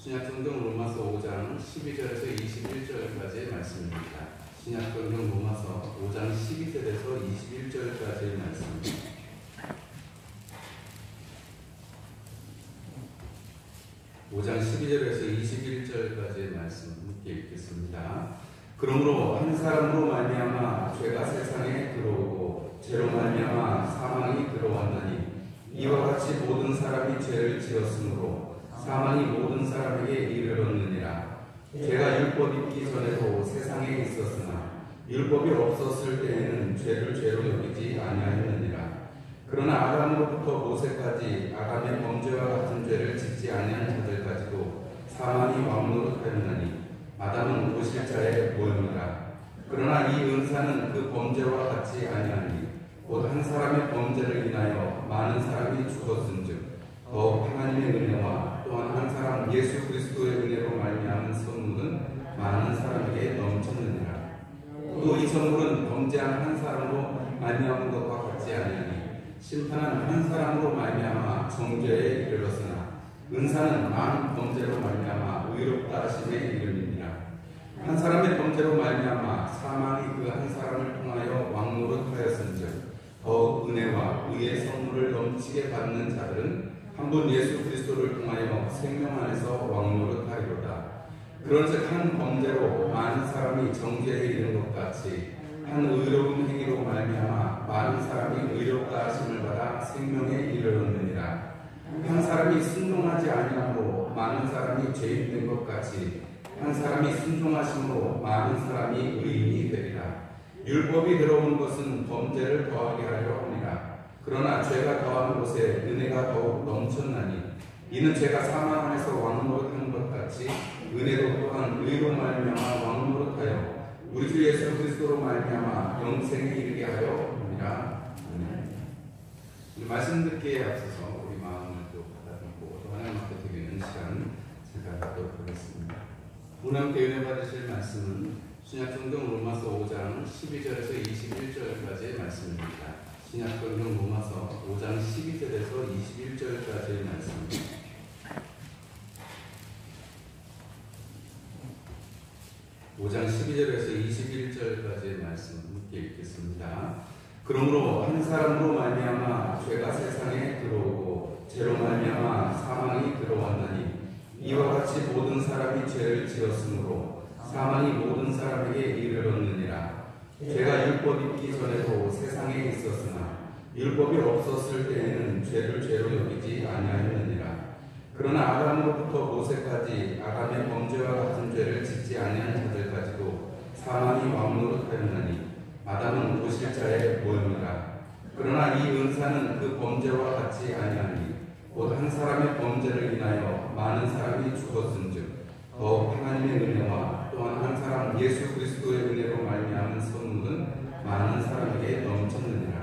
신약성경 로마서 5장 12절에서 21절까지의 말씀입니다. 신약성경 로마서 5장 12절에서 21절까지의 말씀입니다. 5장 12절에서 21절까지의 말씀 함께 읽겠습니다. 그러므로 한 사람으로 말미암아 죄가 세상에 들어오고 죄로 말미암아 사망이 들어왔나니 이와 같이 모든 사람이 죄를 지었으므로 사망이 모든 사람에게 이르렀느니라. 죄가 율법 있기 전에도 세상에 있었으나 율법이 없었을 때에는 죄를 죄로 여기지 아니하였느니라. 그러나 아담으로부터 모세까지 아담의 범죄와 같은 죄를 짓지 아니한 자들까지도 사망이 왕노릇하였나니 아담은 오실자의 모형이라. 그러나 이 은사는 그 범죄와 같지 아니하니 곧 한 사람의 범죄를 인하여 많은 사람이 죽었은즉 더욱 하나님의 은혜와 또한 한 사람 예수 그리스도의 은혜로 말미암은 선물은 많은 사람에게 넘쳤느니라. 또 이 선물은 범죄한 한 사람으로 말미암은 것과 같지 아니하니 심판은 한 사람으로 말미암아 정죄에 이르렀으나 은사는 많은 범죄로 말미암아 의롭다 하심에 이름이니라. 한 사람의 범죄로 말미암아 사망이 그 한 사람을 통하여 왕노릇하였은즉 더욱 은혜와 의의 선물을 넘치게 받는 자들은 한 분 예수 그리스도를 통하여 생명 안에서 왕노릇하리로다. 그런즉 한 범죄로 많은 사람이 정죄에 이른 것 같이 한 의로운 행위로 말미암아 많은 사람이 의롭다 하심을 받아 생명에 이르렀느니라. 한 사람이 순종하지 아니함으로 많은 사람이 죄인된 것 같이 한 사람이 순종하심으로 많은 사람이 의인이 되리라. 율법이 들어온 것은 범죄를 더하게 하려 함이라. 그러나 죄가 더한 곳에 은혜가 더욱 넘쳤나니 이는 죄가 사망 안에서 왕노릇한 것 같이 은혜도 또한 의로 말미암아 왕노릇하여 우리 주 예수 그리스도로 말미암아 영생에 이르게 하여 함이라. 말씀 듣기에 앞서서 우리 마음을 또 가다듬고 또 하나님 앞에 드리는 시간 생각하도록 하겠습니다. 오늘 함께 은혜 받으실 말씀은 신약성경 로마서 5장 12절에서 21절까지의 말씀입니다. 신약성경 로마서 5장 12절에서 21절까지의 말씀입니다. (5장 12절에서 21절까지의 말씀 함께 읽겠습니다. 그러므로 한 사람으로 말미암아 죄가 세상에 들어오고 죄로 말미암아 사망이 들어왔나니 이와 같이 모든 사람이 죄를 지었으므로 사망이 모든 사람에게 이르렀느니라. 죄가 율법 있기 전에도 세상에 있었으나 율법이 없었을 때에는 죄를 죄로 여기지 아니하였느니라. 그러나 아담으로부터 모세까지 아담의 범죄와 같은 죄를 짓지 아니한 자들까지도 사망이 왕노릇하였나니 아담은 오실자의 모형이라. 그러나 이 은사는 그 범죄와 같지 아니하니 곧 한 사람의 범죄를 인하여 많은 사람이 죽었은즉 더욱 하나님의 은혜와 또한 한 사람 예수 그리스도의 은혜로 말미암은 선물은 많은 사람에게 넘쳤느니라.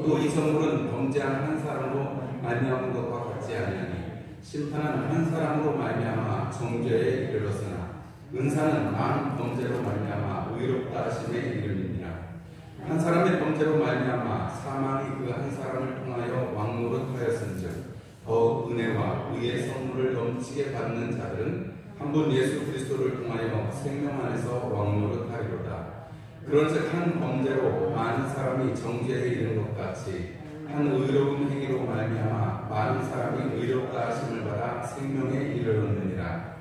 또 이 선물은 범죄한 한 사람으로 말미암은 것과 같지 아니하니 심판은 한 사람으로 말미암아 정죄에 이르렀으나 은사는 많은 범죄로 말미암아 의롭다 하심에 이름이니라. 한 사람의 범죄로 말미암아 사망이 그 한 사람을 통하여 왕노릇하였은즉 더욱 은혜와 의의 선물을 넘치게 받는 자들은 한 분 예수 그리스도를 통하여 생명 안에서 왕노릇하리로다. 그런즉 한 범죄로 많은 사람이 정죄에 이른 것 같이 한 의로운 행위로 말미암아 많은 사람이 의롭다 하심을 받아 생명에 이르렀느니라.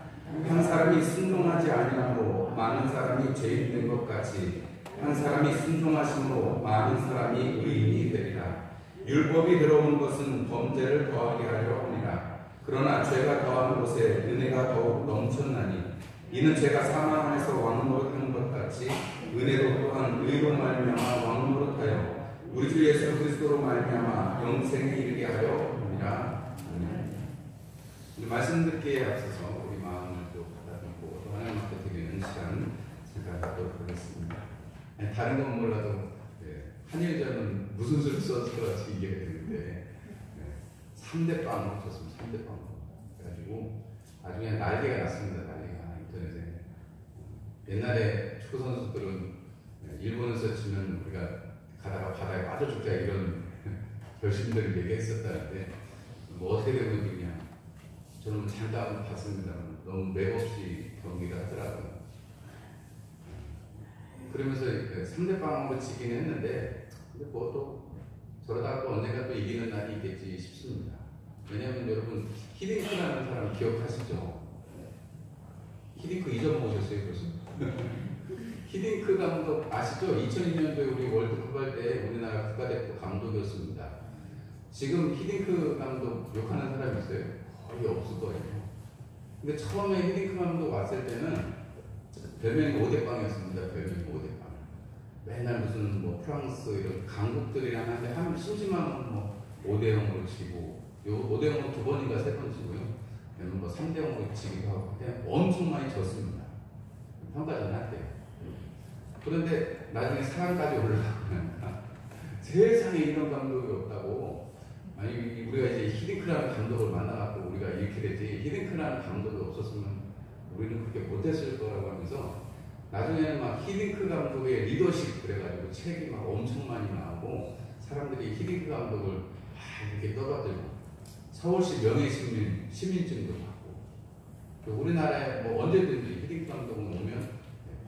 한 사람이 순종하지 아니함으로 많은 사람이 죄인된 것 같이 한 사람이 순종하심으로 많은 사람이 의인이 되리라. 율법이 들어온 것은 범죄를 더하게 하려 함이라. 그러나 죄가 더한 곳에 은혜가 더욱 넘쳤나니 이는 죄가 사망 안에서 왕노릇한 것 같이 은혜도 또한 의로 말미암아 왕노릇하여 우리 주 예수 그리스도로 말미암아 영생에 이르게 하려 함이라. 말씀 듣기에 앞서서 우리 마음을 또 가다듬고 또 하나님 앞에 드리는 시간 생각하도록 하겠습니다. 다른 건 몰라도 한일전은 무슨 수를 썼을 것 같이 이해가 되는데 3대 빵으로 썼습니다. 3대 빵. 그래가지고 나중에 난리가 났습니다. 난리가 인터넷에. 옛날에 축구 선수들은 일본에서 치면 우리가 가다가 바다에 빠져 죽자 이런 결심들을 얘기했었다는데 뭐 어떻게 되고 있냐. 저는 잠깐 봤습니다. 너무 맥없이 경기를 하더라고요. 그러면서 3대0으로 지기는 했는데, 근데 뭐 또 저러다가 또 언젠가 또 이기는 날이 있겠지 싶습니다. 왜냐하면 여러분, 히딩크라는 사람 기억하시죠? 히딩크 잊어먹으셨어요, 벌써? 히딩크 감독 아시죠? 2002년도에 우리 월드컵 할 때 우리나라 국가대표 감독이었습니다. 지금 히딩크 감독 욕하는 사람이 있어요? 거의 없을 거예요. 근데 처음에 히딩크 감독 왔을 때는 별명이 5대빵이었습니다. 별명이 5대빵. 맨날 무슨 뭐 프랑스 이런 강국들이랑 하는데 하면 심심하면 뭐 5대0으로 지고, 요 5대0으로 2번인가 3번 지고요. 그러면 뭐 3대0으로 지기도 하고, 그냥 엄청 많이 졌습니다. 평가전 할 때. 그런데 나중에 4강까지 올라가면 세상에 이런 감독이 없다고. 아니, 우리가 이제 히딩크라는 감독을 만나갖고 우리가 이렇게 됐지, 히딩크라는 감독이 없었으면 우리는 그렇게 못했을 거라고 하면서, 나중에는 막 히딩크 감독의 리더십 그래가지고 책이 막 엄청 많이 나오고, 사람들이 히딩크 감독을 막 이렇게 떠받들고, 서울시 명예시민, 시민증도 받고, 우리나라에 뭐 언제든지 히딩크 감독은 오면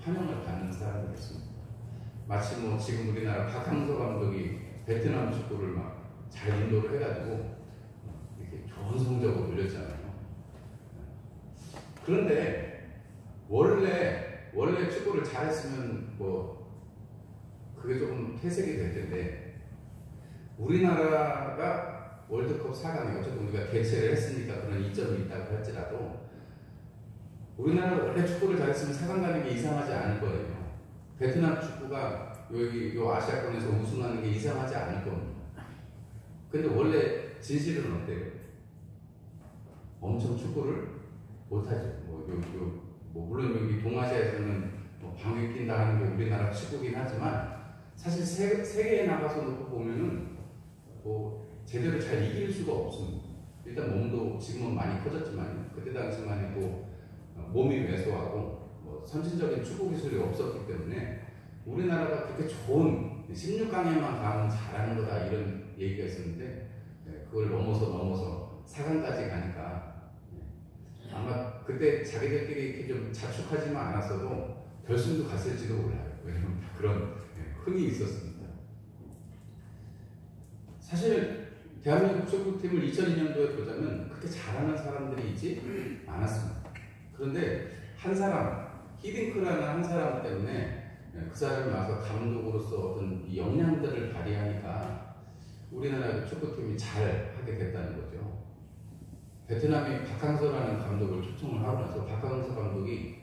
환영을 받는 사람이었습니다. 마치 뭐 지금 우리나라 박항서 감독이 베트남 축구를 막 잘 인도를 해가지고 이렇게 좋은 성적을 올렸잖아요. 그런데 원래 축구를 잘했으면 뭐 그게 조금 퇴색이 될 텐데, 우리나라가 월드컵 4강에 어쨌든 우리가 개최를 했으니까 그런 이점이 있다고 할지라도, 우리나라가 원래 축구를 잘했으면 4강 가는 게 이상하지 않을 거예요. 베트남 축구가 여기 요 아시아권에서 우승하는 게 이상하지 않을 겁니다. 근데 원래 진실은 어때요? 엄청 축구를 못하죠. 뭐 물론 여기 동아시아에서는 뭐 방귀 낀다 하는 게 우리나라 축구긴 하지만, 사실 세계에 나가서 놓고 보면은 뭐 제대로 잘 이길 수가 없습니다. 일단 몸도 지금은 많이 커졌지만, 그때 당시만 해도 몸이 왜소하고 뭐 선진적인 축구 기술이 없었기 때문에 우리나라가 그렇게 좋은 16강에만 가면 잘하는 거다 이런 얘기가 있었는데, 그걸 넘어서 4강까지 가니까 아마 그때 자기들끼리 이렇게 좀 자축하지만 않았어도 결승도 갔을지도 몰라요. 왜냐면 그런 흥이 있었습니다. 사실 대한민국 축구팀을 2002년도에 보자면 그렇게 잘하는 사람들이 있지 않았습니다. 그런데 한 사람, 히딩크라는 한 사람 때문에 그 사람이 와서 감독으로서 어떤 이 역량들을 발휘하니까 우리나라 축구팀이 잘 하게 됐다는 거죠. 베트남이 박항서라는 감독을 초청을 하고 나서, 박항서 감독은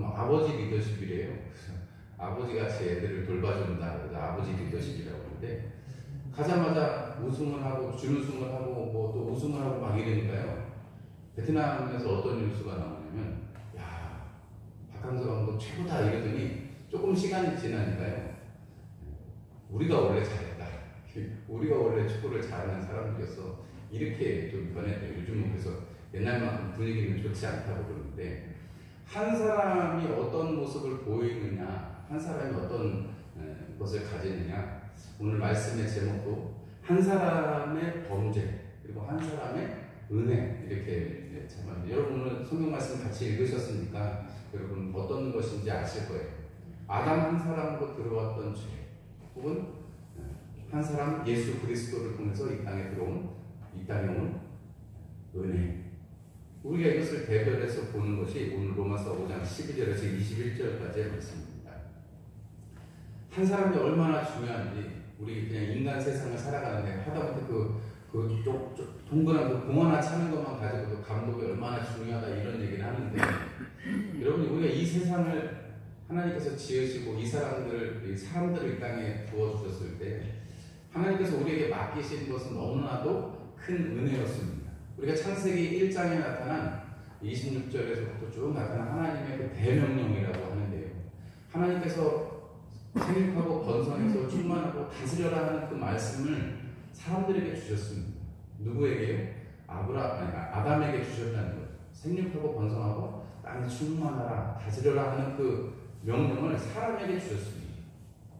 뭐 아버지 리더십이래요. 아버지가 제 애들을 돌봐준다. 그래서 아버지 리더십이라고 하는데, 가자마자 우승을 하고 준우승을 하고 뭐 또 우승을 하고 막 이러니까요. 베트남에서 어떤 뉴스가 나오냐면, 야, 박항서 감독 최고다 이러더니 조금 시간이 지나니까요, 우리가 원래 잘했다. 우리가 원래 축구를 잘하는 사람들이었어. 이렇게 좀 변했대요. 요즘은 그래서 옛날만큼 분위기는 좋지 않다고 그러는데, 한 사람이 어떤 모습을 보이느냐, 한 사람이 어떤 것을 가지느냐, 오늘 말씀의 제목도 한 사람의 범죄 그리고 한 사람의 은혜, 이렇게 제목. 여러분 오늘 성경 말씀 같이 읽으셨으니까 여러분 어떤 것인지 아실 거예요. 아담 한 사람으로 들어왔던 죄, 혹은 한 사람 예수 그리스도를 통해서 이 땅에 온 은혜. 우리가 이것을 대별해서 보는 것이 오늘 로마서 5장 12절에서 21절까지의 말씀입니다. 한 사람이 얼마나 중요한지, 우리 그냥 인간 세상을 살아가는데 하다못해 동그란 그 공 하나 차는 것만 가지고도 감독이 얼마나 중요하다 이런 얘기를 하는데, 여러분 우리가 이 세상을 하나님께서 지으시고 이 사람들을 이 땅에 부어주셨을 때 하나님께서 우리에게 맡기신 것은 너무나도 큰 은혜였습니다. 우리가 창세기 1장에 나타난 26절에서부터 쭉 나타난 하나님의 그 대명령이라고 하는데요, 하나님께서 생육하고 번성해서 충만하고 다스려라 하는 그 말씀을 사람들에게 주셨습니다. 누구에게요? 아담에게 주셨다는 거죠. 생육하고 번성하고 땅에 충만하라 다스려라 하는 그 명령을 사람에게 주셨습니다.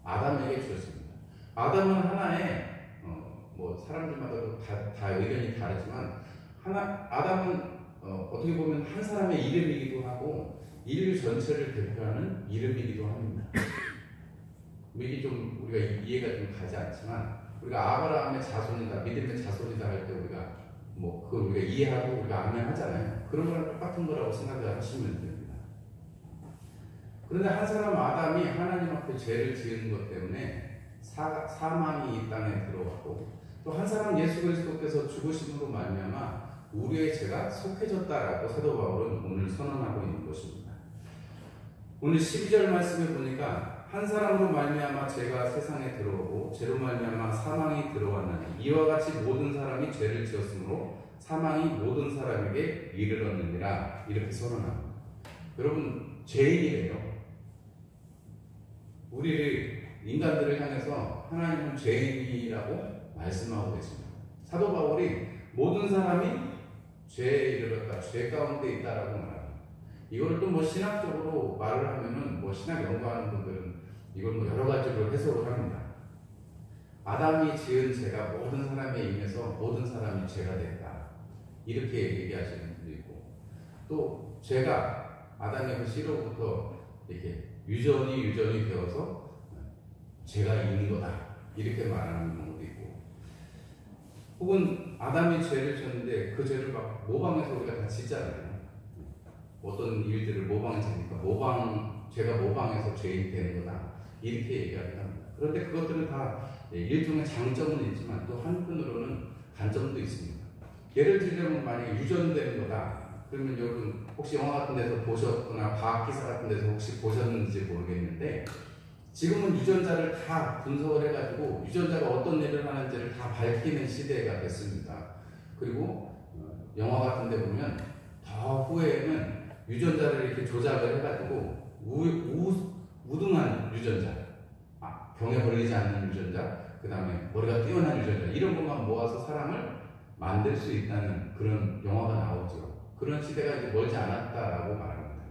아담에게 주셨습니다. 아담은 하나의 뭐 사람들마다도 다 의견이 다르지만 아담은 어떻게 보면 한 사람의 이름이기도 하고 인류 전체를 대표하는 이름이기도 합니다. 이게 좀 우리가 이해가 좀 가지 않지만 우리가 아브라함의 자손이다, 믿음의 자손이다 할 때 우리가 그걸 우리가 이해하고 우리가 아멘 하잖아요. 그런 거랑 똑같은 거라고 생각하시면 됩니다. 그런데 한 사람 아담이 하나님 앞에 죄를 지은 것 때문에 사망이 이 땅에 들어왔고 또 한 사람 예수 그리스도께서 죽으심으로 말미암아 우리의 죄가 속해졌다라고 사도 바울은 오늘 선언하고 있는 것입니다. 오늘 12절 말씀에 보니까 한 사람으로 말미암아 죄가 세상에 들어오고 죄로 말미암아 사망이 들어왔나니 이와 같이 모든 사람이 죄를 지었으므로 사망이 모든 사람에게 이르렀느니라 이렇게 선언합니다. 여러분 죄인이래요. 우리를 인간들을 향해서 하나님은 죄인이라고 말씀하고 계십니다. 사도 바울이 모든 사람이 죄에 이르렀다, 죄 가운데 있다라고 말합니다. 이거를 또 신학적으로 말을 하면은 신학 연구하는 분들은 이걸 여러 가지로 해석을 합니다. 아담이 지은 죄가 모든 사람에 임해서 모든 사람이 죄가 됐다. 이렇게 얘기하시는 분도 있고, 또 죄가 아담의 씨로부터 이렇게 유전이 되어서 죄가 있는 거다. 이렇게 말하는 경우도 있고, 혹은 아담이 죄를 졌는데 그 죄를 모방해서 우리가 다 짓잖아요. 어떤 일들을 모방해서니까 죄가 모방해서 죄인이 되는 거다. 이렇게 얘기하긴 합니다. 그런데 그것들은 다 일종의 장점은 있지만 또 한편으로는 단점도 있습니다. 예를 들자면 만약에 유전되는 거다. 그러면 여러분 혹시 영화 같은 데서 보셨거나 과학기사 같은 데서 혹시 보셨는지 모르겠는데 지금은 유전자를 다 분석을 해가지고 유전자가 어떤 일을 하는지를 다 밝히는 시대가 됐습니다. 그리고 영화 같은 데 보면 더 후에는 유전자를 이렇게 조작을 해가지고 우등한 유전자, 병에 걸리지 않는 유전자, 그 다음에 머리가 뛰어난 유전자 이런 것만 모아서 사람을 만들 수 있다는 그런 영화가 나오죠. 그런 시대가 이제 멀지 않았다라고 말합니다.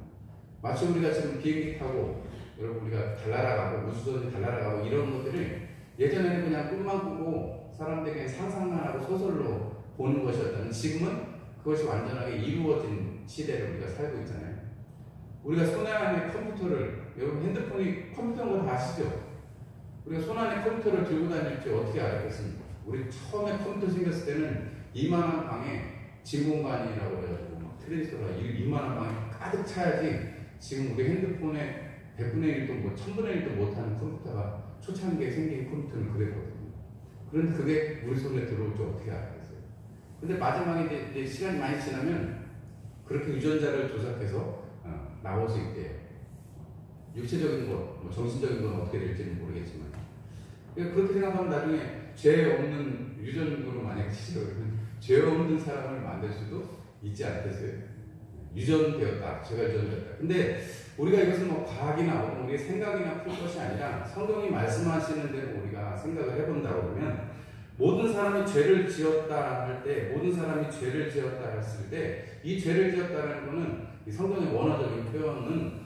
마치 우리가 지금 비행기 타고 여러분 우리가 달 날아가고 우주선이 달 날아가고 이런 것들을 예전에는 그냥 꿈만 꾸고 사람들에게 상상만 하고 소설로 보는 것이었다면 지금은 그것이 완전하게 이루어진 시대를 우리가 살고 있잖아요. 우리가 손 안에 컴퓨터를, 여러분 핸드폰이 컴퓨터인 거 다 아시죠? 우리가 손 안에 컴퓨터를 들고 다닐 줄 어떻게 알았겠습니까? 우리 처음에 컴퓨터 생겼을 때는 이만한 방에 진공관이라고 해가지고 트랜지스터가 이만한 방에 가득 차야지 지금 우리 핸드폰에 100분의 1도 1000분의 1도 못하는 컴퓨터가 초창기에 생긴 컴퓨터는 그랬거든요. 그런데 그게 우리 손에 들어올 줄 어떻게 알았겠어요? 근데 마지막에 이제 시간이 많이 지나면 그렇게 유전자를 조작해서 나올 수 있대요. 육체적인 것, 정신적인 건 어떻게 될지는 모르겠지만 그렇게 생각하면 나중에 죄 없는 유전으로 만약에 치료하면 죄 없는 사람을 만들 수도 있지 않겠어요? 유전되었다, 죄가 유전되었다. 근데 우리가 이것은 과학이나 혹은 우리의 생각이나 풀 것이 아니라 성경이 말씀하시는 대로 우리가 생각을 해본다고 그러면 모든 사람이 죄를 지었다 할 때, 모든 사람이 죄를 지었다 했을 때, 이 죄를 지었다는 것은 이 성경의 원어적인 표현은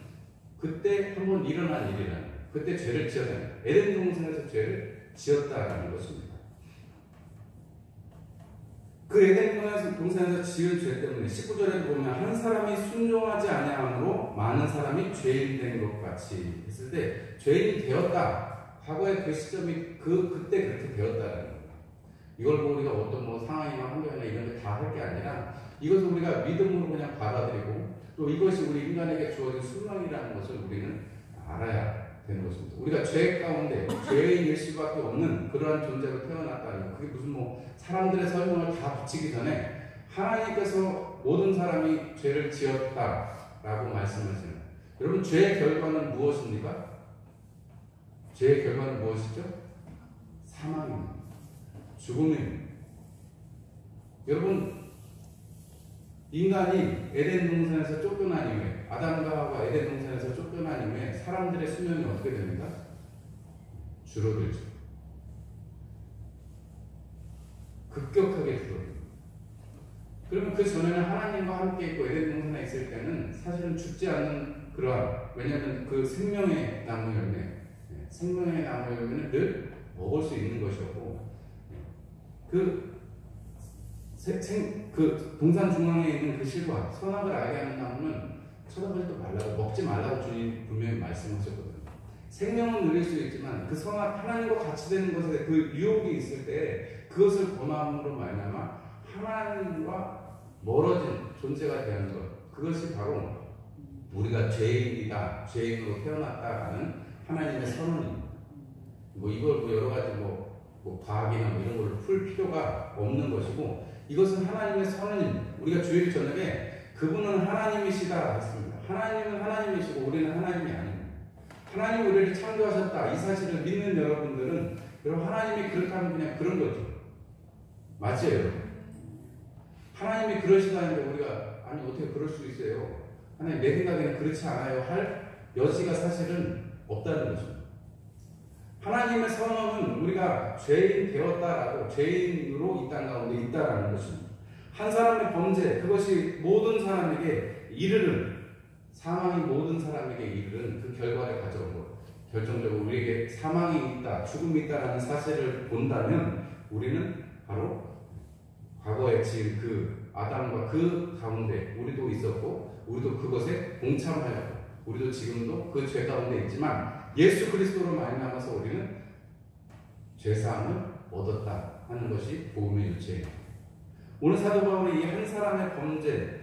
그때 한번 일어난 일이라는 거예요. 그때 죄를 지었다는 거예요. 에덴 동산에서 죄를 지었다는 것입니다. 그 에덴 동산에서 지은 죄 때문에 19절에 보면 한 사람이 순종하지 아니함으로 많은 사람이 죄인 된 것 같이 했을 때 죄인이 되었다. 과거의 그 시점이 그때 그렇게 되었다는 거예요. 이걸 보고 우리가 어떤 상황이나 환경이나 이런 게 다 할 게 아니라 이것을 우리가 믿음으로 그냥 받아들이고 또 이것이 우리 인간에게 주어진 순간이라는 것을 우리는 알아야 되는 것입니다. 우리가 죄 가운데 죄인일 수밖에 없는 그러한 존재로 태어났다는 것. 그게 무슨 사람들의 설명을 다 붙이기 전에 하나님께서 모든 사람이 죄를 지었다라고 말씀하시는 여러분 죄의 결과는 무엇입니까? 죄의 결과는 무엇이죠? 사망입니다. 죽음입니다. 여러분 인간이 에덴 동산에서 쫓겨난 이후에 아담과 하와가 에덴 동산에서 쫓겨난 이후에 사람들의 수명이 어떻게 됩니까? 줄어들죠. 급격하게 줄어듭니다. 그러면 그 전에는 하나님과 함께 있고 에덴 동산에 있을 때는 사실은 죽지 않는 그러한, 왜냐하면 그 생명의 나무 열매는 늘 먹을 수 있는 것이었고 그 그 동산 중앙에 있는 그 실과 선악을 알게 하는 나무는 쳐다보지도 말라고, 먹지 말라고 주님 분명히 말씀하셨거든요. 생명은 누릴 수 있지만 그 선악, 하나님과 같이 되는 것에 그 유혹이 있을 때 그것을 범함으로 말미암아 하나님과 멀어진 존재가 되는 것, 그것이 바로 우리가 죄인이다, 죄인으로 태어났다라는 하나님의 선언입니다. 뭐 이걸 뭐 여러 가지 뭐 과학이나 뭐 이런 걸로 풀 필요가 없는 것이고, 이것은 하나님의 선언입니다. 우리가 주일 저녁에 그분은 하나님이시다 했습니다. 하나님은 하나님이시고 우리는 하나님이 아닙니다. 하나님이 우리를 창조하셨다, 이 사실을 믿는 여러분들은 여러분 하나님이 그렇다면 그냥 그런 거죠. 맞죠, 여러분? 하나님이 그러시다는데 우리가 아니 어떻게 그럴 수 있어요? 하나님 내 생각에는 그렇지 않아요 할 여지가 사실은 없다는 것입니다. 하나님의 선언은 우리가 죄인 되었다라고, 죄인으로 이 땅 가운데 있다라는 것입니다. 한 사람의 범죄, 그것이 모든 사람에게 이르는, 사망이 모든 사람에게 이르는 그 결과를 가져온 것, 결정적으로 우리에게 사망이 있다, 죽음이 있다라는 사실을 본다면 우리는 바로 과거에 지은 그 아담과 그 가운데 우리도 있었고, 우리도 그것에 동참하였고, 우리도 지금도 그 죄 가운데 있지만 예수 그리스도로 말미암아서 우리는 죄사함을 얻었다 하는 것이 복음의 유체입니다. 오늘 사도 바울이 이 한 사람의 범죄,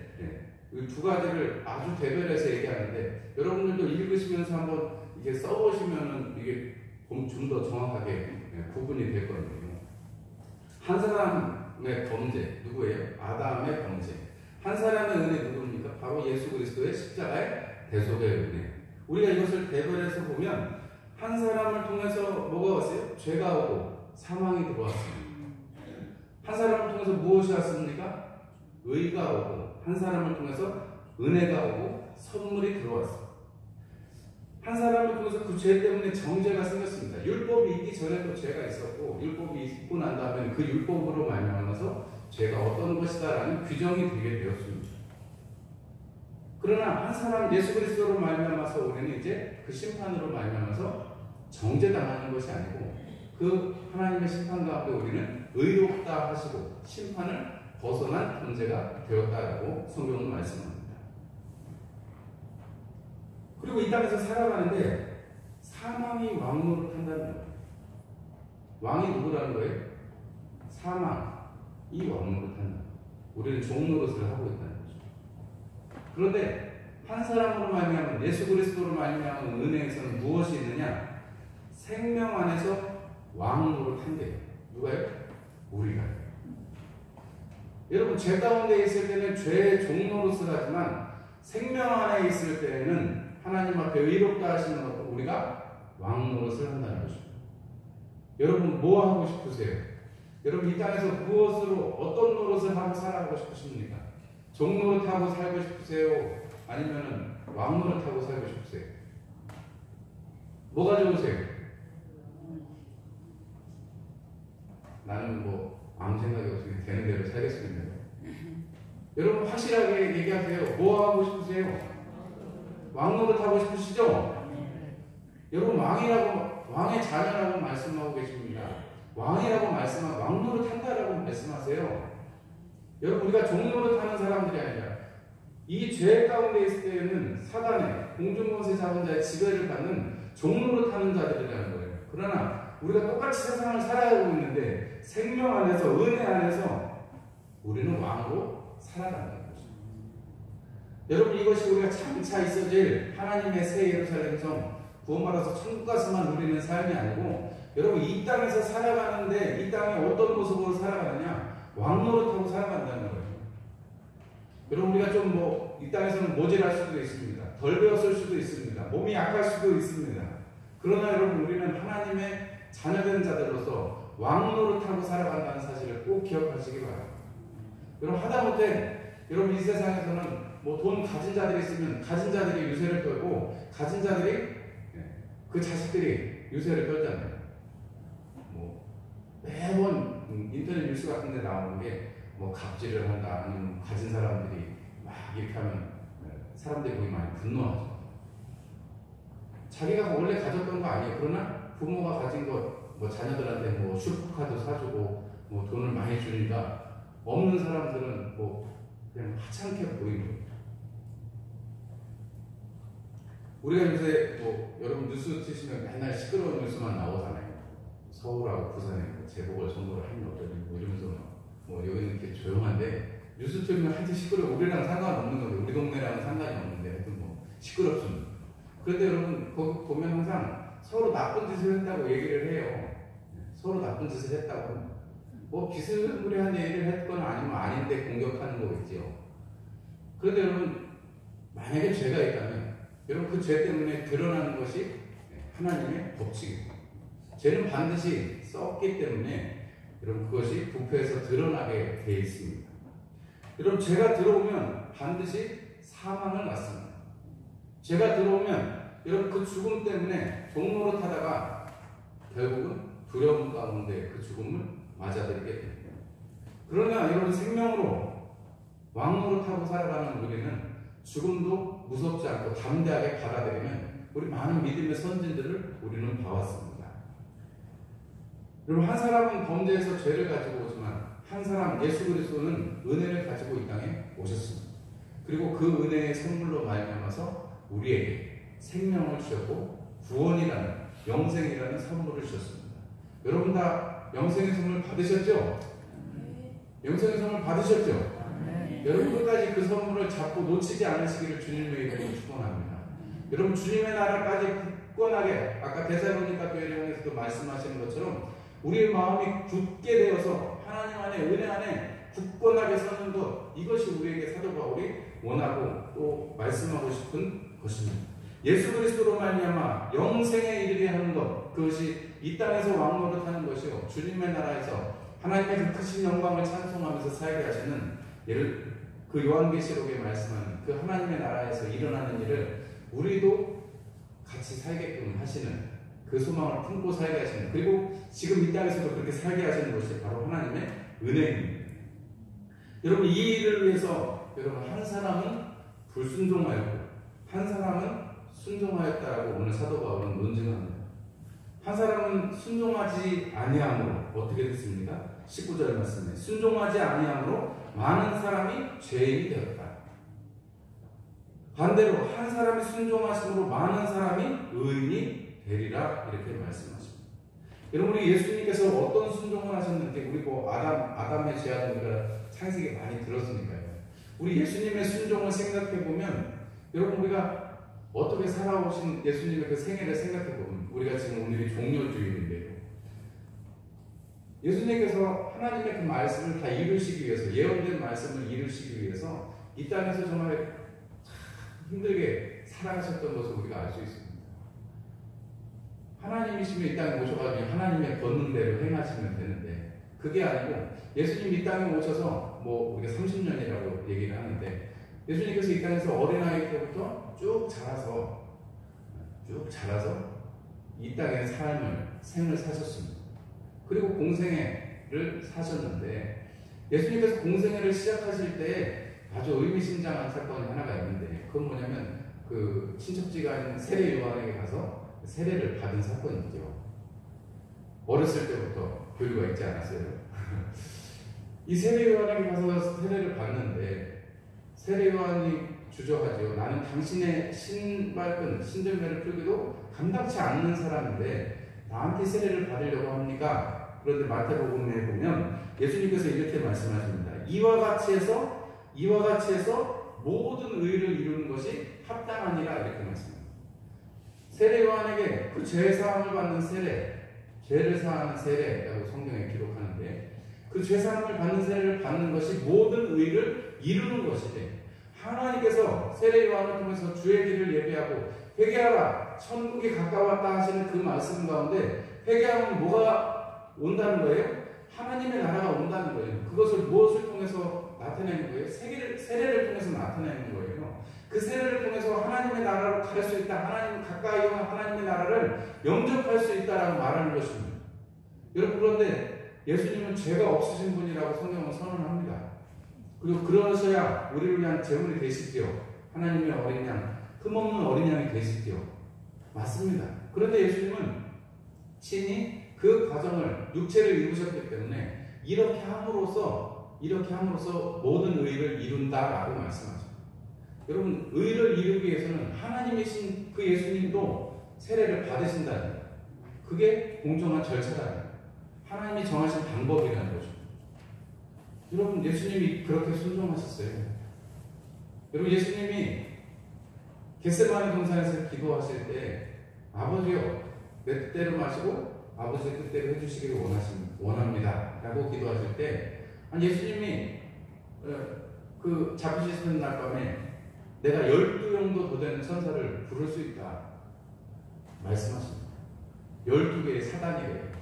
이 두 가지를 아주 대별해서 얘기하는데, 여러분들도 읽으시면서 한번 이게 써보시면은 이게 좀 더 정확하게 구분이 될 거거든요. 한 사람의 범죄, 누구예요? 아담의 범죄. 한 사람의 은혜 누구입니까? 바로 예수 그리스도의 십자가의 대속의 은혜. 우리가 이것을 대별해서 보면 한 사람을 통해서 뭐가 왔어요? 죄가 오고 사망이 들어왔습니다. 한 사람을 통해서 무엇이 왔습니까? 의가 오고, 한 사람을 통해서 은혜가 오고 선물이 들어왔습니다. 한 사람을 통해서 그 죄 때문에 정죄가 생겼습니다. 율법이 있기 전에도 죄가 있었고, 율법이 있고 난 다음에 그 율법으로 말미암아서 죄가 어떤 것이다라는 규정이 되게 되었습니다. 그러나 한 사람 예수 그리스도로 말미암아서 우리는 이제 그 심판으로 말미암아서 정죄당하는 것이 아니고, 그 하나님의 심판 가운데 우리는 의롭다 하시고 심판을 벗어난 존재가 되었다라고 성경은 말씀합니다. 그리고 이 땅에서 살아가는데 사망이 왕노릇 한다는 거예요. 왕이 누구라는 거예요? 사망이 왕노릇 한다. 우리는 종노릇을 하고 있다는 거죠. 그런데 한 사람으로 말미암은, 예수 그리스도로 말미암은 은혜에서는 무엇이 있느냐? 생명 안에서 왕노릇 한대요. 누가요? 우리가. 여러분, 죄 가운데 있을 때는 죄의 종노릇을 하지만 생명 안에 있을 때는 하나님 앞에 의롭다 하시는 것도 우리가 왕노릇을 한다는 것입니다. 여러분 뭐 하고 싶으세요? 여러분 이 땅에서 무엇으로, 어떤 노릇을 하고 살아가고 싶으십니까? 종노릇하고 살고 싶으세요? 아니면 왕노릇하고 살고 싶으세요? 뭐가 좋으세요? 나는 뭐 아무 생각이 없으니 되는 대로 살겠습니다. 여러분 확실하게 얘기하세요. 뭐 하고 싶으세요? 왕노릇 하고 싶으시죠? 여러분 왕의 자녀라고 말씀하고 계십니다. 왕이라고 말씀하고 왕노릇 한다라고 말씀하세요. 여러분 우리가 종노릇 하는 사람들이 아니라 이 죄 가운데 있을 때에는 사단의 공중권세 잡은 자의 지배를 받는 종노릇 하는 자들이라는 거예요. 그러나 우리가 똑같이 세상을 살아가고 있는데 생명 안에서, 은혜 안에서 우리는 왕으로 살아간다는 거죠. 여러분 이것이 우리가 장차 있어질 하나님의 새 예루살렘 성, 구원받아서 천국 가서만 누리는 삶이 아니고, 여러분 이 땅에서 살아가는데 이 땅에 어떤 모습으로 살아가느냐? 왕노릇하고 살아간다는 거예요. 여러분 우리가 좀 이 땅에서는 모질할 수도 있습니다. 덜 배웠을 수도 있습니다. 몸이 약할 수도 있습니다. 그러나 여러분 우리는 하나님의 자녀된 자들로서 왕노릇하고 살아간다는 사실을 꼭 기억하시기 바랍니다. 여러분 하다못해 여러분 이 세상에서는 돈 가진 자들이 있으면 가진 자들이 유세를 떨고, 가진 자들이 그 자식들이 유세를 떨잖아요. 매번 인터넷 뉴스 같은 데 나오는 게 갑질을 한다, 아니면 가진 사람들이 막 이렇게 하면 사람들이 거기 많이 분노하죠. 자기가 원래 가졌던 거 아니에요. 그러나 부모가 가진 것, 자녀들한테 슈퍼카도 사주고 돈을 많이 주니까 없는 사람들은 뭐 그냥 하찮게 보이는 거예요. 우리가 요새 뭐 여러분 뉴스 치시면 맨날 시끄러운 뉴스만 나오잖아요. 서울하고 부산에 재보궐선거를 하면 어쩌고 뭐 이러면서 뭐 여기는 이렇게 조용한데 뉴스 틀면 하여튼 시끄러워. 우리랑 상관없는 건데 우리 동네랑은 상관이 없는데 하여튼 뭐 시끄럽습니다. 그런데 여러분 거기 보면 항상 서로 나쁜 짓을 했다고 얘기를 해요. 서로 나쁜 짓을 했다고 뭐 비스무리한 얘기를 했거나 아니면 아닌데 공격하는 거겠지요. 그런데 여러분 만약에 죄가 있다면 여러분 그 죄 때문에 드러나는 것이 하나님의 법칙입니다. 죄는 반드시 썼기 때문에 여러분 그것이 부패해서 드러나게 되어 있습니다. 여러분 죄가 들어오면 반드시 사망을 낳습니다. 죄가 들어오면 여러분 그 죽음 때문에 종로로 타다가 결국은 두려움 가운데 그 죽음을 맞아들게 됩니다. 그러나 여러분 생명으로 왕노로 타고 살아가는 우리는 죽음도 무섭지 않고 담대하게 받아들이면 우리 많은 믿음의 선진들을 우리는 봐왔습니다. 여러분 한 사람은 범죄에서 죄를 가지고 오지만 한 사람 예수 그리스도는 은혜를 가지고 이 땅에 오셨습니다. 그리고 그 은혜의 선물로 말미암아서 우리에게 생명을 주셨고 구원이라는 영생이라는 선물을 주셨습니다. 여러분 다 영생의 선물 받으셨죠? 영생의 선물 받으셨죠? 여러분 끝까지 그 선물을 잡고 놓치지 않으시기를 주님의 이름으로 축원합니다. 여러분 주님의 나라까지 굳건하게 아까 데살로니가 교회를 향해서도 말씀하시는 것처럼 우리의 마음이 굳게 되어서 하나님 안에 은혜 안에 굳건하게 서는 것 이것이 우리에게 사도 바울이 원하고 또 말씀하고 싶은 것입니다. 예수 그리스도로 말미암아 영생에 이르게 하는 것 그것이 이 땅에서 왕노릇하는 것이요 주님의 나라에서 하나님의 그 크신 영광을 찬송하면서 살게 하시는 그 요한계시록에 말씀하는 그 하나님의 나라에서 일어나는 일을 우리도 같이 살게끔 하시는 그 소망을 품고 살게 하시는 그리고 지금 이 땅에서도 그렇게 살게 하시는 것이 바로 하나님의 은혜입니다. 여러분 이 일을 위해서 여러분 한 사람은 불순종하였고 한 사람은 순종하였다라고 오늘 사도 바울은 논증합니다. 한 사람은 순종하지 아니함으로 어떻게 됐습니까? 19절 말씀에 순종하지 아니함으로 많은 사람이 죄인이 되었다. 반대로 한 사람이 순종하심으로 많은 사람이 의인이 되리라 이렇게 말씀하십니다. 여러분 우리 예수님께서 어떤 순종을 하셨는지 우리 뭐 아담의 죄악은 우리가 창세기 많이 들었으니까요. 우리 예수님의 순종을 생각해 보면 여러분 우리가 어떻게 살아오신 예수님의 그 생애를 생각해 보면 우리가 지금 오늘이 종료주일인데요. 예수님께서 하나님의 그 말씀을 다 이루시기 위해서 예언된 말씀을 이루시기 위해서 이 땅에서 정말 힘들게 살아가셨던 것을 우리가 알 수 있습니다. 하나님이시면 이 땅에 오셔가지고 하나님의 걷는대로 행하시면 되는데 그게 아니고 예수님 이 땅에 오셔서 뭐 우리가 30년이라고 얘기를 하는데 예수님께서 이 땅에서 어린아이 때부터 쭉 자라서 이 땅의 생을 사셨습니다. 그리고 공생애를 사셨는데 예수님께서 공생애를 시작하실 때 아주 의미심장한 사건이 하나가 있는데 그건 뭐냐면 그 친척지간 세례 요한에게 가서 세례를 받은 사건이죠. 어렸을 때부터 교류가 있지 않았어요. 이 세례 요한에게 가서 세례를 받는데 세례 요한이 주저하죠. 나는 당신의 신발끈, 신들매를 풀기도 감당치 않는 사람인데 나한테 세례를 받으려고 합니까? 그런데 마태복음에 보면 예수님께서 이렇게 말씀하십니다. 이와 같이 해서 모든 의를 이루는 것이 합당하니라 이렇게 말씀합니다. 세례 요한에게 그 죄사함을 받는 죄를 사하는 세례라고 성경에 기록하는데 그 죄사함을 받는 세례를 받는 것이 모든 의를 이루는 것이래. 하나님께서 세례 요한을 통해서 주의 길을 예비하고 회개하라 천국이 가까웠다 하시는 그 말씀 가운데 회개하면 뭐가 온다는 거예요? 하나님의 나라가 온다는 거예요. 그것을 무엇을 통해서 나타내는 거예요? 세례를 통해서 나타내는 거예요. 그 세례를 통해서 하나님의 나라로 갈 수 있다. 하나님 가까이 오는 하나님의 나라를 영접할 수 있다라고 말하는 것입니다. 여러분 그런데 예수님은 죄가 없으신 분이라고 성경은 선언합니다. 그리고 그러셔야 우리를 위한 제물이 되시지요. 하나님의 어린 양, 흠없는 어린 양이 되시지요. 맞습니다. 그런데 예수님은 친히 그 과정을 육체를 입으셨기 때문에 이렇게 함으로써 이렇게 함으로써 모든 의를 이룬다라고 말씀하죠. 여러분, 의를 이루기 위해서는 하나님이신 그 예수님도 세례를 받으신다는 거예요. 그게 공정한 절차라는 거예요. 하나님이 정하신 방법이라는 거죠. 여러분, 예수님이 그렇게 순종하셨어요. 여러분, 예수님이 겟세마네 동산에서 기도하실 때 아버지요, 내 뜻대로 마시고 아버지의 뜻대로 해주시기를 원합니다 라고 기도하실 때 예수님이 그 잡히시는 날 밤에 내가 12명도 더 되는 천사를 부를 수 있다 말씀하십니다. 12개의 사단이래요.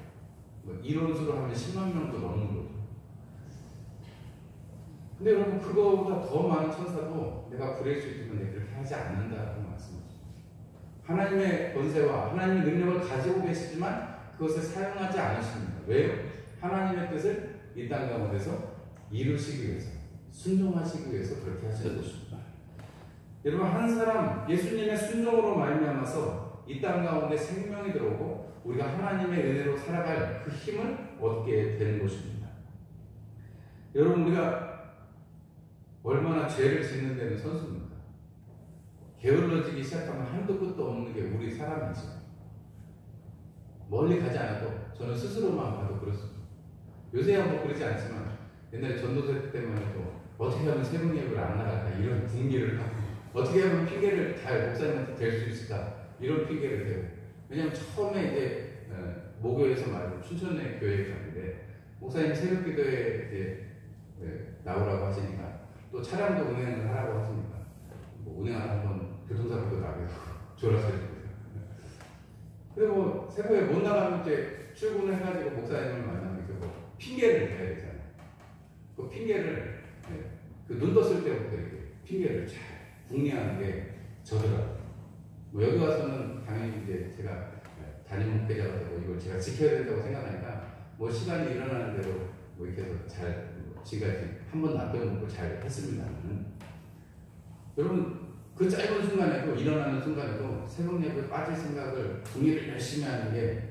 이론수로 하면 10만 명도 넘는 거죠. 근데 여러분, 그거보다 더 많은 천사도 내가 부릴 수 있으면 그렇게 하지 않는다고 말씀하십니다. 하나님의 권세와 하나님의 능력을 가지고 계시지만 그것을 사용하지 않으십니다. 왜요? 하나님의 뜻을 이 땅 가운데서 이루시기 위해서, 순종하시기 위해서 그렇게 하시는 것입니다. 여러분, 한 사람 예수님의 순종으로 말미암아서 이 땅 가운데 생명이 들어오고 우리가 하나님의 은혜로 살아갈 그 힘을 얻게 되는 것입니다. 여러분, 우리가 얼마나 죄를 짓는 데는 선수입니까? 게을러지기 시작하면 한도 끝도 없는 게 우리 사람이죠. 멀리 가지 않아도 저는 스스로만 봐도 그렇습니다. 요새야 뭐 그러지 않지만 옛날에 전도사 때만 해도 어떻게 하면 새벽 예배를 안 나갈까 이런 궁리를 하고, 어떻게 하면 핑계를 잘 목사님한테 댈 수 있을까 이런 핑계를 대고. 왜냐면 처음에 이제 모교에서 말고 춘천에 교회에 갔는데 목사님 새벽 기도에 이제 나오라고 하시니까 또 차량도 운행을 하라고 하시니까 뭐 운행을 한번 교통사고도 나고 졸았어요. 그리고 새벽에 못 나가면 이제 출근을 해가지고 목사님을 만나면 뭐 핑계를 대야 되잖아요. 그 핑계를 그 눈 떴을 때부터 이렇게 핑계를 잘 궁리하는 게 저더라고요. 뭐 여기 와서는 당연히 이제 제가 담임 목회자가 되고 이걸 제가 지켜야 된다고 생각하니까 뭐 시간이 일어나는 대로 뭐 이렇게 해서 잘 지금까지 한 번 놔둬놓고 잘 했습니다만, 여러분, 그 짧은 순간에도, 일어나는 순간에도 새벽 예배에 빠질 생각을 궁리를 열심히 하는 게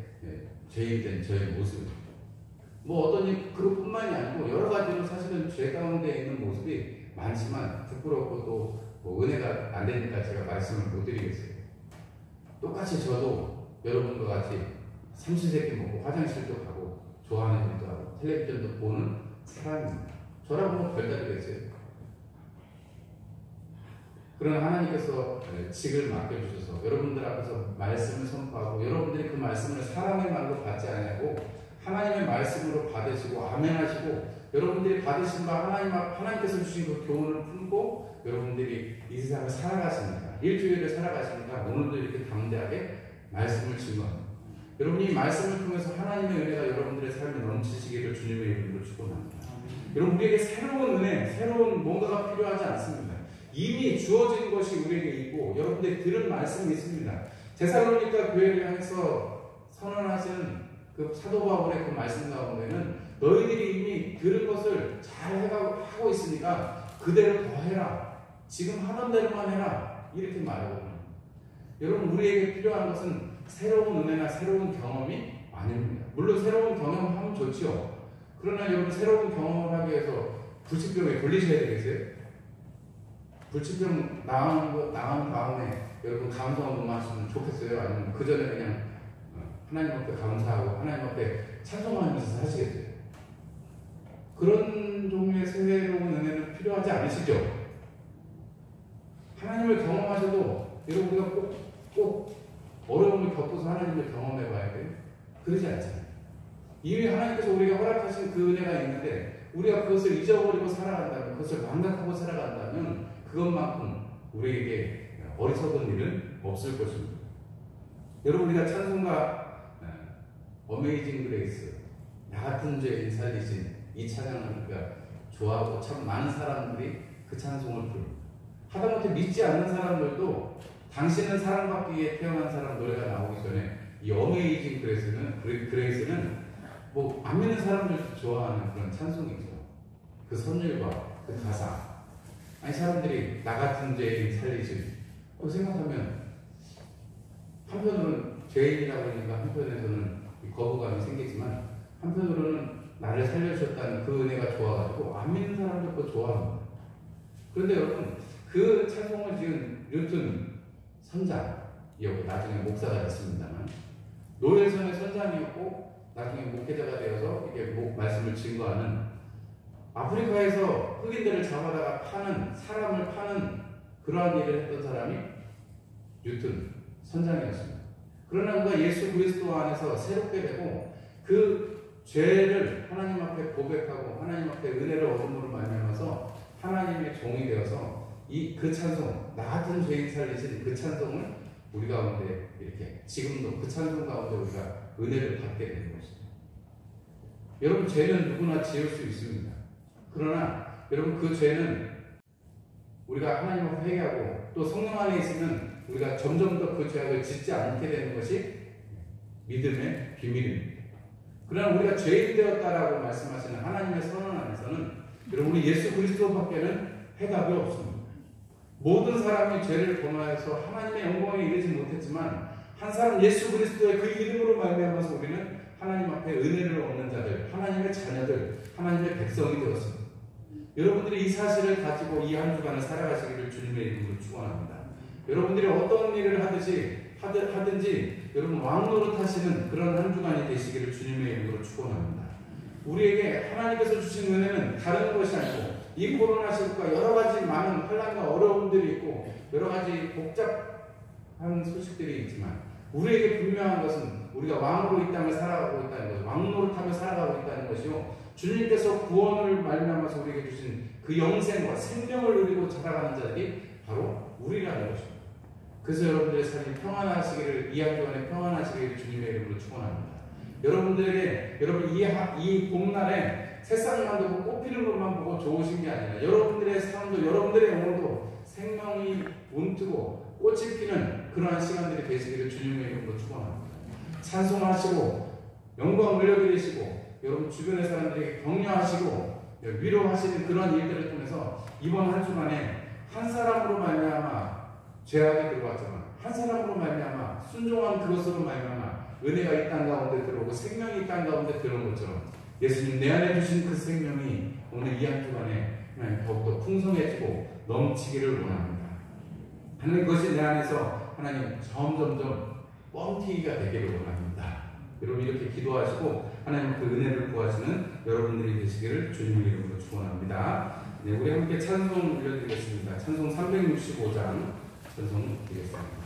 죄인된 저의 모습입니다. 뭐 어떤 그것뿐만이 아니고 여러 가지로 사실은 죄 가운데 있는 모습이 많지만 부끄럽고 또 뭐 은혜가 안 되니까 제가 말씀을 못 드리겠어요. 똑같이 저도 여러분과 같이 삼시세끼 먹고 화장실도 가고 좋아하는 일도 하고 텔레비전도 보는 사람입니다. 저라고 뭐 별다르겠어요. 그러나 하나님께서 직을 맡겨주셔서 여러분들 앞에서 말씀을 선포하고 여러분들이 그 말씀을 사람의 말로 받지 않냐고 하나님의 말씀으로 받으시고 아멘하시고 여러분들이 받으신 바 하나님께서 주신 그 교훈을 품고 여러분들이 이 세상을 살아가시니까, 일주일을 살아가시니까 오늘도 이렇게 담대하게 말씀을 증거합니다. 여러분이 이 말씀을 통해서 하나님의 은혜가 여러분들의 삶에 넘치시기를 주님의 이름으로 축원합니다. 여러분, 우리에게 새로운 은혜, 새로운 뭔가가 필요하지 않습니다. 이미 주어진 것이 우리에게 있고 여러분들이 들은 말씀이 있습니다. 데살로니가 교회를 향해서 선언하신 그 사도 바울의 그 말씀 가운데는 너희들이 이미 들은 것을 잘 하고 있으니까 그대로 더 해라. 지금 하던 대로만 해라. 이렇게 말하거든요. 여러분, 우리에게 필요한 것은 새로운 은혜나 새로운 경험이 아닙니다. 물론 새로운 경험하면 좋지요. 그러나 여러분, 새로운 경험을 하기 위해서 불치병에 걸리셔야 되겠어요? 불치병 나은 다음에 여러분 감사한 것만 하시면 좋겠어요? 아니면 그 전에 그냥 하나님 앞에 감사하고 하나님 앞에 찬송하면서 사시겠어요? 그런 종류의 새로운 은혜는 필요하지 않으시죠? 하나님을 경험하셔도 여러분, 우리가 꼭 어려움을 겪어서 하나님을 경험해 봐야 돼요? 그러지 않잖아요. 이미 하나님께서 우리가 허락하신 그 은혜가 있는데 우리가 그것을 잊어버리고 살아간다면, 그것을 망각하고 살아간다면 그것만큼 우리에게 어리석은 일은 없을 것입니다. 여러분, 우리가 찬송가 어메이징 그레이스, 나 같은 죄인 살리신 이 찬양을 우리가 좋아하고 참 많은 사람들이 그 찬송을 부릅니다. 하다못해 믿지 않는 사람들도 당신은 사랑받기 위해 태어난 사람 노래가 나오기 전에 이 어메이징 그레이스는 뭐 안 믿는 사람들도 좋아하는 그런 찬송이죠. 그 선율과 그 가사. 아니, 사람들이 나 같은 죄인 살리신 그 생각하면 한편으로는 죄인이라고 하니까 한편에서는 거부감이 생기지만 한편으로는 나를 살려주셨다는 그 은혜가 좋아가지고 안 믿는 사람들도 좋아합니다. 그런데 여러분, 그 찬송을 지은 뉴튼 선장이었고 나중에 목사가 됐습니다만, 노예선의 선장이었고 나중에 목회자가 되어서 이게 말씀을 증거하는, 아프리카에서 흑인들을 잡아다가 파는, 사람을 파는 그러한 일을 했던 사람이 뉴튼 선장이었습니다. 그러나 그가 예수 그리스도 안에서 새롭게 되고 그 죄를 하나님 앞에 고백하고 하나님 앞에 은혜를 얻음으로 말미암아서 하나님의 종이 되어서 그 찬송, 나 같은 죄인 살리신 그 찬송을 우리 가운데 이렇게 지금도 그 찬송 가운데 우리가 은혜를 받게 되는 것입니다. 여러분, 죄는 누구나 지을 수 있습니다. 그러나 여러분, 그 죄는 우리가 하나님 앞에 회개하고 또 성령 안에 있으면 우리가 점점 더 그 죄악을 짓지 않게 되는 것이 믿음의 비밀입니다. 그러나 우리가 죄인 되었다라고 말씀하시는 하나님의 선언 안에서는 여러분, 우리 예수 그리스도밖에는 해답이 없습니다. 모든 사람이 죄를 범하여서 하나님의 영광에 이르지 못했지만 한 사람 예수 그리스도의 그 이름으로 말미암아서 우리는 하나님 앞에 은혜를 얻는 자들, 하나님의 자녀들, 하나님의 백성이 되었습니다. 여러분들이 이 사실을 가지고 이 한 주간을 살아가시기를 주님의 이름으로 축원합니다. 여러분들이 어떤 일을 하든지 여러분 왕노릇 하시는 그런 한 주간이 되시기를 주님의 이름으로 축원합니다. 우리에게 하나님께서 주신 은혜는 다른 것이 아니고 이 코로나19가 여러 가지 많은 환난과 어려움들이 있고 여러 가지 복잡한 소식들이 있지만 우리에게 분명한 것은 우리가 왕으로 이 땅을 살아가고 있다는 것, 왕노릇하며 살아가고 있다는 것이요, 주님께서 구원을 말미암아서 우리에게 주신 그 영생과 생명을 누리고 자라가는 자들이 바로 우리라는 것입니다. 그래서 여러분들의 삶이 평안하시기를, 이 한 주간에 평안하시기를 주님의 이름으로 축원합니다. 여러분들에게 여러분 이 봄날에 새싹만 보고 꽃피는 것만 보고 좋으신 게 아니라 여러분들의 삶도 여러분들의 영혼도 생명이 움트고 꽃이 피는 그러한 시간들이 되시기를 주님의 이름으로 축원합니다. 찬송하시고 영광 올려드리시고 여러분 주변의 사람들에게 격려하시고 위로하시는 그런 일들을 통해서 이번 한 주간에 한 사람으로 말미암아 죄악이 들어왔지만 한 사람으로 말미암아 순종한 그것으로 말미암아 은혜가 이 땅 가운데 들어오고 생명이 이 땅 가운데 들어온 것처럼 예수님 내 안에 주신 그 생명이 오늘 이 한 주간에 더욱더 풍성해지고 넘치기를 원합니다. 하나님, 그것이 내 안에서 하나님 점점점 뻥튀기가 되기를 원합니다. 여러분 이렇게 기도하시고 하나님 그 은혜를 구하시는 여러분들이 되시기를 주님의 이름으로 축원합니다. 네, 우리 함께 찬송 올려드리겠습니다. 찬송 365장 찬송 드리겠습니다.